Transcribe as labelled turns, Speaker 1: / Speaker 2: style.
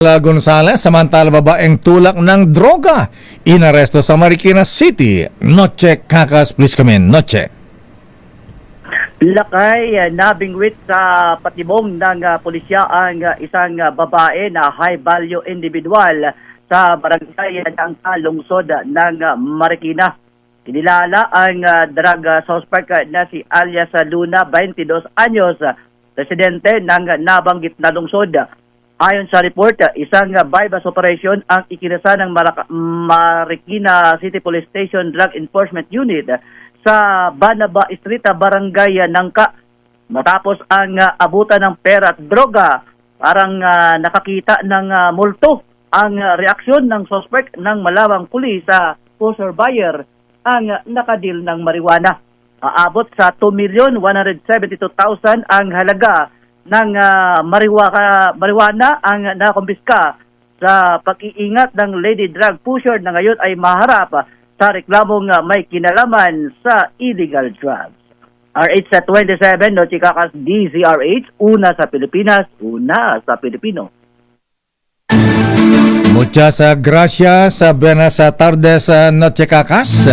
Speaker 1: Gonzales, samantala babaeng tulak ng droga, inaresto sa Marikina City. Noche Kakas, please come in. Noche.
Speaker 2: Lakay nabingwit sa patibong ng pulisya ang isang babae na high-value individual sa barangay ng lungsod ng Marikina. Kinilala ang drug suspect na si alias Luna, 22 anyos, residente ng nabanggit na lungsod. Ayon sa report, isang bypass operation ang ikinasa ng Marikina City Police Station Drug Enforcement Unit sa Banaba Street, Barangay Nangka. Matapos ang abutan ng pera at droga, parang nakakita ng multo ang reaksyon ng suspect ng malawang pulis sa pusher buyer ang nakadil ng marijuana. Aabot sa 2,172,000 ang halaga ng marijuana ang nakumpiska sa pag-iingat ng lady drug pusher na ngayon ay maharap sa reklamong may kinalaman sa illegal drugs. RH sa 27, Noche Kakas, DZRH, una sa Pilipinas, una sa Pilipino.
Speaker 1: Muchas gracias. Buenas tardes, Noche Kakas.